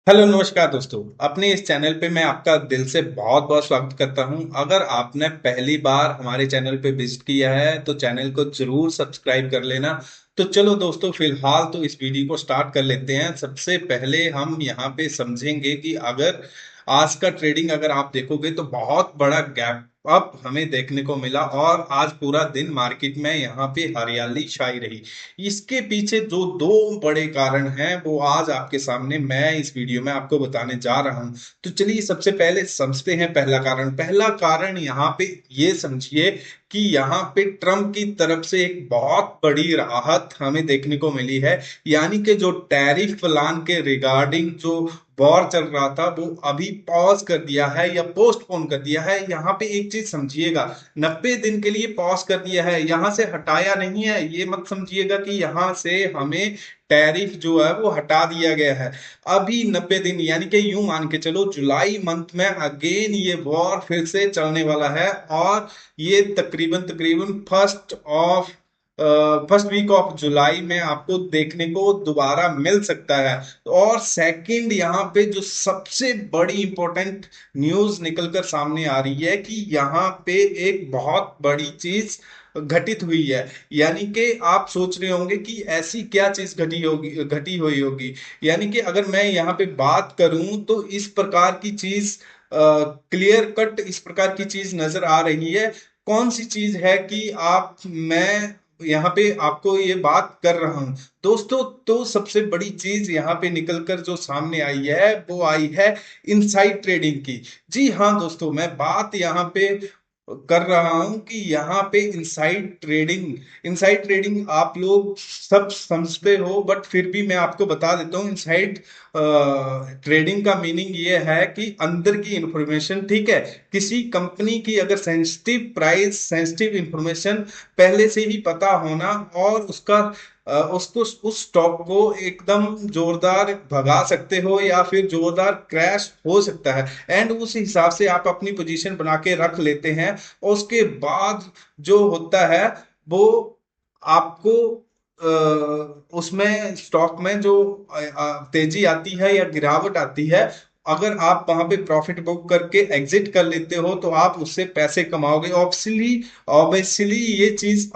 Hello नमस्कार दोस्तों। अपने इस चैनल पे मैं आपका दिल से बहुत बहुत स्वागत करता हूं। अगर आपने पहली बार हमारे चैनल पे विजिट किया है तो चैनल को जरूर सब्सक्राइब कर लेना। तो चलो दोस्तों, फिलहाल तो इस वीडियो को स्टार्ट कर लेते हैं। सबसे पहले हम यहाँ पे समझेंगे कि अगर आज का ट्रेडिंग अगर आप देखोगे तो बहुत बड़ा गैप अप हमें देखने को मिला और आज पूरा दिन मार्केट में यहाँ पे हरियाली छाई रही। इसके पीछे जो दो बड़े कारण हैं वो आज आपके सामने मैं इस वीडियो में आपको बताने जा रहा हूं। तो चलिए सबसे पहले समझते हैं पहला कारण यहाँ पे ये समझिए कि यहाँ पे ट्रम्प की तरफ से एक बहुत बड़ी राहत हमें देखने को मिली है। यानी कि जो टैरिफ प्लान के रिगार्डिंग जो वॉर चल रहा था वो अभी पॉज कर दिया है या पोस्टपोन कर दिया है। यहाँ पे एक चीज समझिएगा, 90 दिन के लिए पॉज कर दिया है, यहाँ से हटाया नहीं है। ये मत समझिएगा कि यहाँ से हमें टैरिफ जो है वो हटा दिया गया है। अभी 90 दिन यानी कि यूं मान के चलो जुलाई मंथ में अगेन ये वॉर फिर से चलने वाला है और ये तकरीबन तकरीबन फर्स्ट वीक ऑफ जुलाई में आपको देखने को दोबारा मिल सकता है। और सेकंड यहाँ पे जो सबसे बड़ी इंपॉर्टेंट न्यूज निकलकर सामने आ रही है कि यहाँ पे एक बहुत बड़ी चीज घटित हुई है। यानी कि आप सोच रहे होंगे कि ऐसी क्या चीज घटी हुई होगी। यानी कि अगर मैं यहाँ पे बात करूं तो इस प्रकार की चीज क्लियर कट इस प्रकार की चीज नजर आ रही है। कौन सी चीज है कि आप मैं यहाँ पे आपको ये बात कर रहा हूं दोस्तों। तो सबसे बड़ी चीज यहाँ पे निकलकर जो सामने आई है वो आई है इनसाइड ट्रेडिंग की। जी हाँ दोस्तों, मैं बात यहाँ पे कर रहा हूं कि यहाँ पे इनसाइड ट्रेडिंग आप लोग सब समझते हो, बट फिर भी मैं आपको बता देता हूँ। इनसाइड ट्रेडिंग का मीनिंग ये है कि अंदर की इंफॉर्मेशन, ठीक है, किसी कंपनी की अगर सेंसिटिव प्राइस सेंसिटिव इंफॉर्मेशन पहले से ही पता होना और उसको उस स्टॉक को एकदम जोरदार भगा सकते हो या फिर जोरदार क्रैश हो सकता है। एंड उस हिसाब से आप अपनी पोजीशन बना के रख लेते हैं। और उसके बाद जो होता है वो आपको उसमें स्टॉक में जो तेजी आती है या गिरावट आती है, अगर आप वहां पे प्रॉफिट बुक करके एग्जिट कर लेते हो तो आप उससे पैसे कमाओगे। ऑब्वियसली ऑब्वियसली ये चीज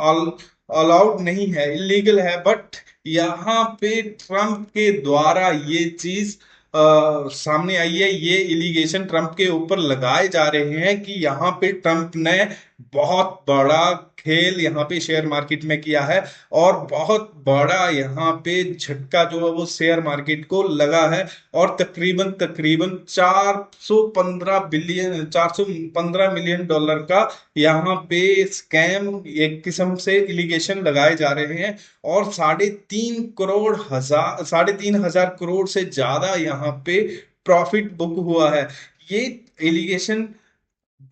अलाउड नहीं है, इलीगल है, बट यहाँ पे ट्रम्प के द्वारा ये चीज सामने आई है। ये इलिगेशन ट्रम्प के ऊपर लगाए जा रहे हैं कि यहाँ पे ट्रम्प ने बहुत बड़ा खेल यहाँ पे शेयर मार्केट में किया है और बहुत बड़ा यहाँ पे झटका जो है वो शेयर मार्केट को लगा है। और तकरीबन तकरीबन 415 मिलियन डॉलर का यहाँ पे स्कैम एक किस्म से इलिगेशन लगाए जा रहे हैं। और 3,500 करोड़ से ज्यादा यहाँ पे प्रॉफिट बुक हुआ है। ये एलिगेशन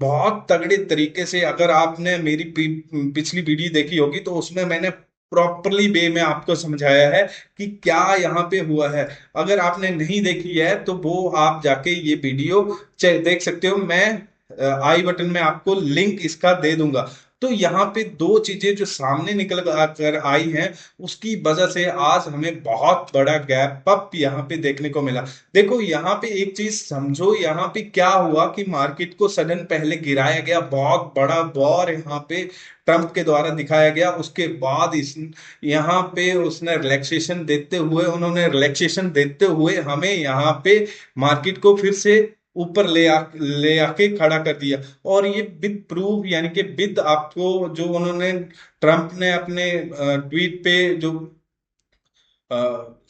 बहुत तगड़े तरीके से, अगर आपने मेरी पिछली वीडियो देखी होगी तो उसमें मैंने प्रॉपरली वे में आपको समझाया है कि क्या यहाँ पे हुआ है। अगर आपने नहीं देखी है तो वो आप जाके ये वीडियो देख सकते हो। मैं आई बटन में आपको लिंक इसका दे दूंगा। तो यहाँ पे दो चीजें जो सामने निकल कर आई हैं उसकी वजह से आज हमें बहुत बड़ा गैप अप यहाँ पे देखने को मिला। देखो यहाँ पे एक चीज समझो, यहाँ पे क्या हुआ कि मार्केट को सडन पहले गिराया गया, बहुत बड़ा वॉर यहाँ पे ट्रम्प के द्वारा दिखाया गया। उसके बाद इस यहाँ पे उसने रिलैक्सेशन देते हुए हमें यहाँ पे मार्केट को फिर से ऊपर ले आके खड़ा कर दिया। और ये विद प्रूफ यानी कि विद आपको जो उन्होंने ट्रम्प ने अपने ट्वीट पे जो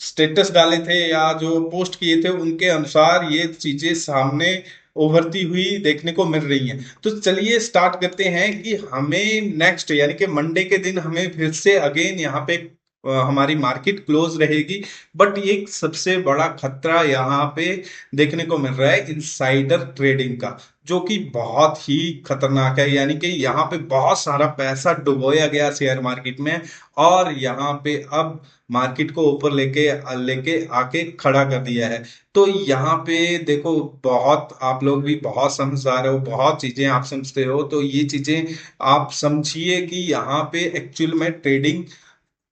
स्टेटस डाले थे या जो पोस्ट किए थे उनके अनुसार ये चीजें सामने उभरती हुई देखने को मिल रही हैं। तो चलिए स्टार्ट करते हैं कि हमें नेक्स्ट यानी कि मंडे के दिन हमें फिर से अगेन यहाँ पे हमारी मार्केट क्लोज रहेगी। बट ये सबसे बड़ा खतरा यहाँ पे देखने को मिल रहा है इनसाइडर ट्रेडिंग का, जो कि बहुत ही खतरनाक है। यानी कि यहाँ पे बहुत सारा पैसा डुबोया गया शेयर मार्केट में और यहाँ पे अब मार्केट को ऊपर लेके लेके आके खड़ा कर दिया है। तो यहाँ पे देखो, बहुत आप लोग भी बहुत समझदार हो, बहुत चीजें आप समझते हो, तो ये चीजें आप समझिए कि यहाँ पे एक्चुअल में ट्रेडिंग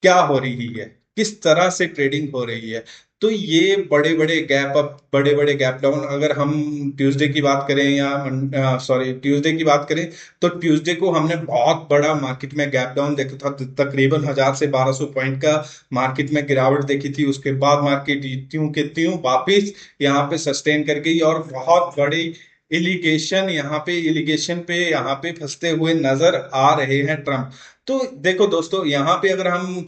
क्या हो रही है, किस तरह से ट्रेडिंग हो रही है। तो ये बड़े बड़े गैप अप, बड़े बड़े गैप डाउन, अगर हम ट्यूसडे की बात करें या सॉरी ट्यूसडे की बात करें, तो ट्यूसडे को हमने बहुत बड़ा मार्केट में गैप डाउन देखा था, तकरीबन 1000 से 1200 पॉइंट का मार्केट में गिरावट देखी थी। उसके बाद मार्केट त्यों के त्यों वापिस यहाँ पे सस्टेन कर गई और बहुत बड़ी इलिगेशन पे यहाँ पे फंसते हुए नजर आ रहे हैं ट्रम्प। तो देखो दोस्तों, यहाँ पे अगर हम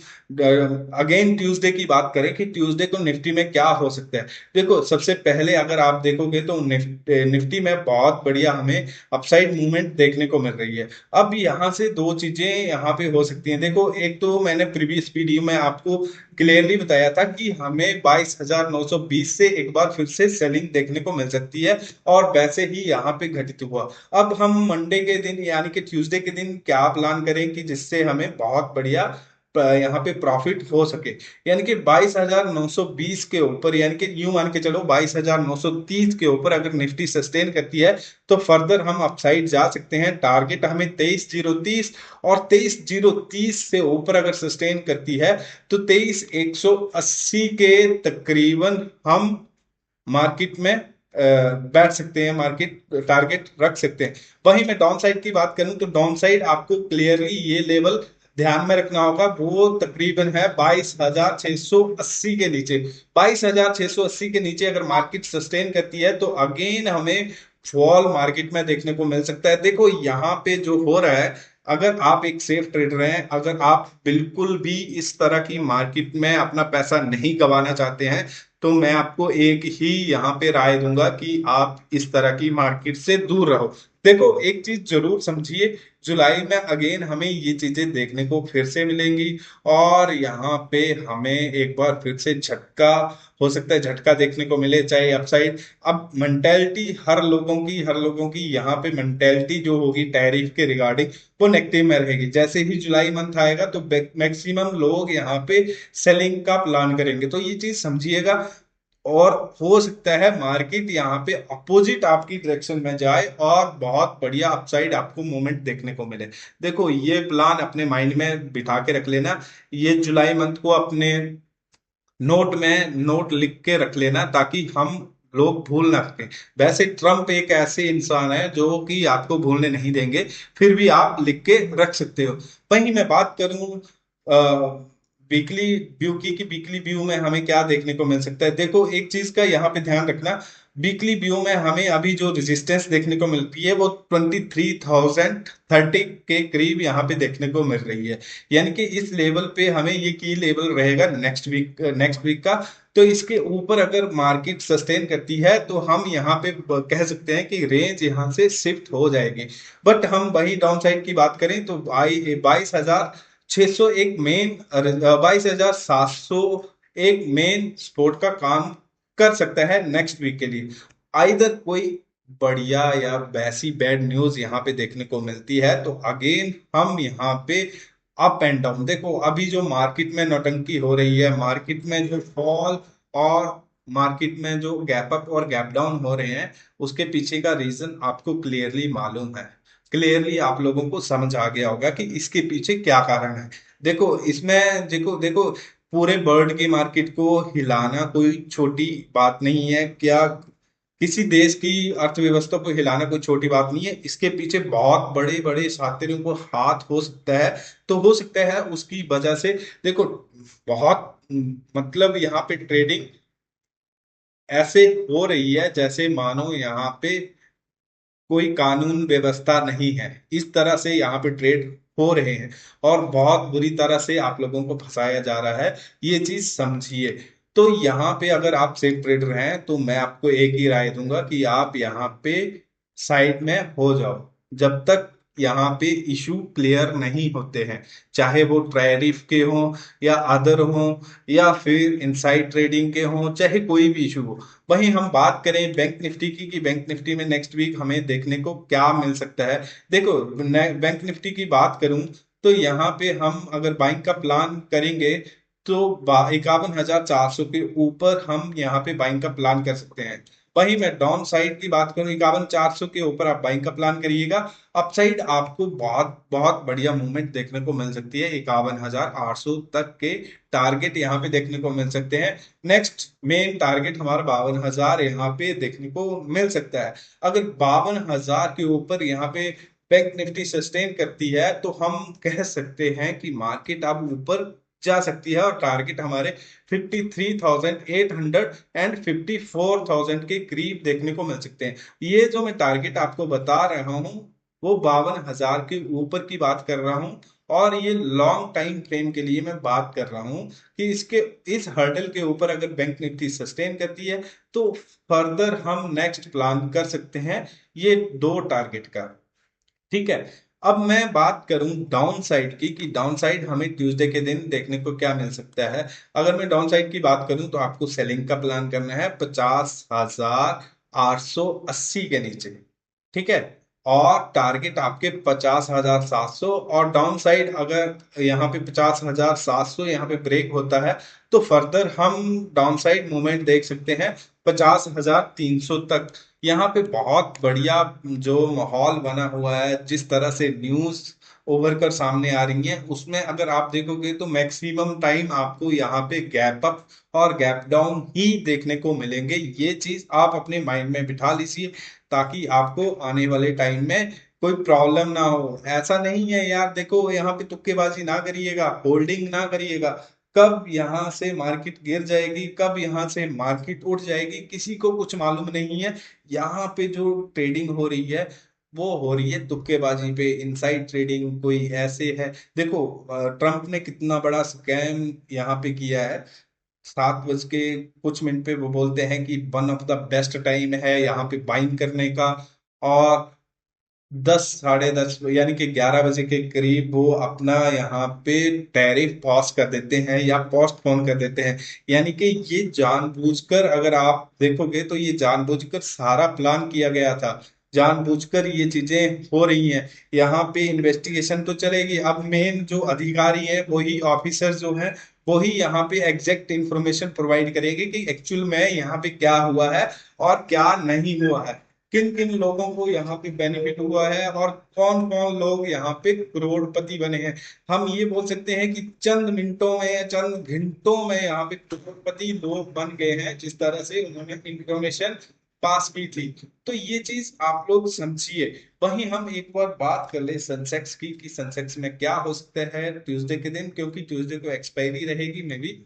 अगेन ट्यूसडे की बात करें कि ट्यूसडे को निफ्टी में क्या हो सकता है, देखो सबसे पहले अगर आप देखोगे तो निफ्टी में बहुत बढ़िया हमें अपसाइड मूवमेंट देखने को मिल रही है। अब यहाँ से दो चीजें यहाँ पे हो सकती हैं। देखो, एक तो मैंने प्रीवियस वीडियो में आपको क्लियरली बताया था कि हमें 22,920 से एक बार फिर से सेलिंग देखने को मिल सकती है, और वैसे ही यहाँ पे घटित हुआ। अब हम मंडे के दिन यानी कि ट्यूसडे के दिन क्या प्लान करें कि जिससे हमें बहुत बढ़िया यहाँ पे प्रॉफिट हो सके, यानी कि 22,920 के ऊपर, यानी कि यूं मान के चलो 22,930 के ऊपर अगर निफ्टी सस्टेन करती है तो फर्दर हम अपसाइड जा सकते हैं। टारगेट हमें 23,030, और 23,030 से ऊपर अगर सस्टेन करती है तो 23,180 के तकरीबन हम मार्केट में बैठ सकते हैं, मार्केट टारगेट रख सकते हैं। वहीं मैं डाउन साइड की बात करूं तो डाउन साइड आपको क्लियरली ये लेवल ध्यान में रखना होगा, वो तकरीबन है 22,680 के नीचे। 22,680 के नीचे अगर मार्केट सस्टेन करती है तो अगेन हमें फॉल मार्केट में देखने को मिल सकता है। देखो यहाँ पे जो हो रहा है, अगर आप एक सेफ ट्रेडर हैं, अगर आप बिल्कुल भी इस तरह की मार्केट में अपना पैसा नहीं गंवाना चाहते हैं, तो मैं आपको एक ही यहाँ पे राय दूंगा कि आप इस तरह की मार्केट से दूर रहो। देखो, एक चीज जरूर समझिए, जुलाई में अगेन हमें ये चीजें देखने को फिर से मिलेंगी, और यहाँ पे हमें एक बार फिर से झटका, हो सकता है झटका देखने को मिले, चाहे अपसाइड। अब मेंटेलिटी हर लोगों की यहाँ पे मेंटेलिटी जो होगी टैरिफ के रिगार्डिंग, वो नेगेटिव में रहेगी। जैसे ही जुलाई मंथ आएगा तो मैक्सिमम लोग यहाँ पे सेलिंग का प्लान करेंगे, तो ये चीज समझिएगा। और हो सकता है मार्केट यहाँ पे अपोजिट आपकी डायरेक्शन में जाए और बहुत बढ़िया अपसाइड आपको मूवमेंट देखने को मिले। देखो, ये प्लान अपने माइंड में बिठा के रख लेना, ये जुलाई मंथ को अपने नोट में नोट लिख के रख लेना, ताकि हम लोग भूल ना सकें। वैसे ट्रम्प एक ऐसे इंसान है जो कि आपको भूलने नहीं देंगे, फिर भी आप लिख के रख सकते हो। वहीं मैं बात करूं वीकली व्यू की वीकली व्यू में हमें क्या देखने को मिल सकता है। देखो, एक चीज का यहाँ पे ध्यान रखना, वीकली व्यू में हमें अभी जो रेजिस्टेंस देखने को मिलती है वो 23,030 के करीब यहाँ पे देखने को मिल रही है, यानी कि इस लेवल पे हमें ये की लेवल रहेगा नेक्स्ट वीक का। तो इसके ऊपर अगर मार्केट सस्टेन करती है तो हम यहाँ पे कह सकते हैं कि रेंज यहाँ से शिफ्ट हो जाएगी। बट हम वही डाउन साइड की बात करें तो 22,600 एक मेन, 22,700 एक मेन सपोर्ट का काम कर सकता है नेक्स्ट वीक के लिए। आइदर कोई बढ़िया या वैसी बैड न्यूज यहाँ पे देखने को मिलती है तो अगेन हम यहाँ पे अप एंड डाउन। देखो, अभी जो मार्केट में नौटंकी हो रही है, मार्केट में जो फॉल और मार्केट में जो गैप अप और गैप डाउन हो रहे हैं, उसके पीछे का रीजन आपको क्लियरली मालूम है। क्लियरली आप लोगों को समझ आ गया होगा कि इसके पीछे क्या कारण है। देखो, इसमें देखो देखो पूरे वर्ल्ड की मार्केट को हिलाना कोई छोटी बात नहीं है क्या, किसी देश की अर्थव्यवस्था को हिलाना कोई छोटी बात नहीं है। इसके पीछे बहुत बड़े बड़े शातिरों को हाथ हो सकता है, तो हो सकता है उसकी वजह से। देखो, बहुत मतलब यहाँ पे ट्रेडिंग ऐसे हो रही है जैसे मानो यहाँ पे कोई कानून व्यवस्था नहीं है, इस तरह से यहाँ पे ट्रेड हो रहे हैं, और बहुत बुरी तरह से आप लोगों को फंसाया जा रहा है, ये चीज समझिए। तो यहाँ पे अगर आप सेफ ट्रेडर हैं तो मैं आपको एक ही राय दूंगा कि आप यहाँ पे साइड में हो जाओ, जब तक यहाँ पे इशू क्लियर नहीं होते हैं, चाहे वो टैरिफ के हों या अदर हों या फिर इनसाइड ट्रेडिंग के हों, चाहे कोई भी इशू हो। वहीं हम बात करें बैंक निफ्टी की, कि बैंक निफ्टी में नेक्स्ट वीक हमें देखने को क्या मिल सकता है। देखो, बैंक निफ्टी की बात करूं तो यहाँ पे हम अगर बाइंग का प्लान करेंगे तो 51,400 के ऊपर हम यहाँ पे बाइंग का प्लान कर सकते हैं। वहीं मैं डाउन साइड की बात करूं 51,400 के ऊपर आप बाइंग का प्लान करिएगा। अपसाइड आपको बहुत बहुत बढ़िया मूवमेंट देखने को मिल सकती है, 51,800 तक के टारगेट यहाँ पे देखने को मिल सकते हैं। नेक्स्ट मेन टारगेट हमारा 52,000 यहाँ पे देखने को मिल सकता है। अगर 52,000 के ऊपर यहाँ पे बैंक निफ्टी सस्टेन करती है तो हम कह सकते हैं कि मार्केट अब ऊपर जा सकती है और टारगेट हमारे 53,800 एंड 54,000 के करीब देखने को मिल सकते हैं। ये जो मैं टारगेट आपको बता रहा हूँ वो 52,000 के ऊपर की बात कर रहा हूँ, और ये लॉन्ग टाइम फ्रेम के लिए मैं बात कर रहा हूँ कि इसके इस हर्डल के ऊपर अगर बैंक निफ्टी सस्टेन करती है तो फर्दर हम नेक्स्ट प्लान कर सकते हैं ये दो टारगेट का। ठीक है, अब मैं बात करूं डाउन साइड की कि डाउन साइड हमें ट्यूसडे के दिन देखने को क्या मिल सकता है। अगर मैं डाउन साइड की बात करूं तो आपको सेलिंग का प्लान करना है 50,880 के नीचे। ठीक है, और टारगेट आपके 50,700, और डाउन साइड अगर यहाँ पे 50,700 यहाँ पे ब्रेक होता है तो फर्दर हम डाउन साइड मूवमेंट देख सकते हैं 50,300 तक। यहाँ पे बहुत बढ़िया जो माहौल बना हुआ है, जिस तरह से न्यूज ओवर कर सामने आ रही है, उसमें अगर आप देखोगे तो मैक्सिमम टाइम आपको यहाँ पे गैप अप और गैप डाउन ही देखने को मिलेंगे। ये चीज आप अपने माइंड में बिठा लीजिए ताकि आपको आने वाले टाइम में कोई प्रॉब्लम ना हो। ऐसा नहीं है यार, देखो यहाँ पे तुक्केबाजी ना करिएगा, होल्डिंग ना करिएगा। कब यहाँ से मार्केट गिर जाएगी, कब यहाँ से मार्केट उठ जाएगी, किसी को कुछ मालूम नहीं है। यहाँ पे जो ट्रेडिंग हो रही है वो हो रही है तुक्केबाजी पे, इनसाइड ट्रेडिंग कोई ऐसे है। देखो ट्रम्प ने कितना बड़ा स्कैम यहाँ पे किया है। 7 बज के कुछ मिनट पे वो बोलते हैं कि one of the best time है यहाँ पे बाइंग करने का, और 10 साढ़े 10 यानी कि 11 बजे के करीब वो अपना यहाँ पे टैरिफ पॉज कर देते हैं या पोस्टपोन कर देते हैं। यानी कि ये जानबूझकर, अगर आप देखोगे तो ये जानबूझकर सारा प्लान किया गया था, जानबूझकर ये चीजें हो रही हैं। यहाँ पे इन्वेस्टिगेशन तो चलेगी, अब मेन जो अधिकारी है वही ऑफिसर जो है वही यहाँ पे एग्जैक्ट इंफॉर्मेशन प्रोवाइड करेंगे कि एक्चुअल में यहाँ पे क्या हुआ है और क्या नहीं हुआ है, किन किन लोगों को यहाँ पे बेनिफिट हुआ है और कौन कौन लोग यहाँ पे करोड़पति बने हैं। हम ये बोल सकते हैं कि चंद मिनटों में, चंद घंटों में यहाँ पे करोड़पति लोग बन गए हैं, जिस तरह से उन्होंने इंफॉर्मेशन पास की थी। तो ये चीज आप लोग समझिए। वहीं हम एक बार बात कर ले सेंसेक्स की कि सेंसेक्स में क्या हो सकता है ट्यूसडे के दिन, क्योंकि ट्यूसडे को एक्सपायरी रहेगी मे बी।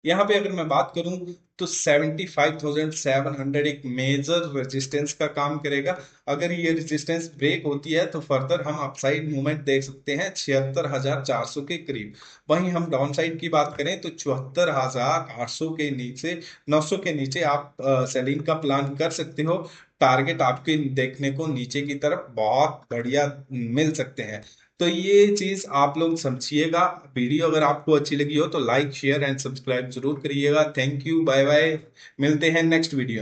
यहाँ पे अगर मैं बात करूं तो 75,700 एक मेजर रेजिस्टेंस का काम करेगा। अगर ये रेजिस्टेंस ब्रेक होती है तो फर्दर हम अपसाइड मूवमेंट देख सकते हैं 76,400 के करीब। वहीं हम डाउन साइड की बात करें तो 74,800 के नीचे, 900 के नीचे आप सेलिंग का प्लान कर सकते हो। टारगेट आपके देखने को नीचे की तरफ बहुत बढ़िया मिल सकते हैं। तो ये चीज आप लोग समझिएगा। वीडियो अगर आपको अच्छी लगी हो तो लाइक शेयर एंड सब्सक्राइब जरूर करिएगा। थैंक यू, बाय बाय, मिलते हैं नेक्स्ट वीडियो में।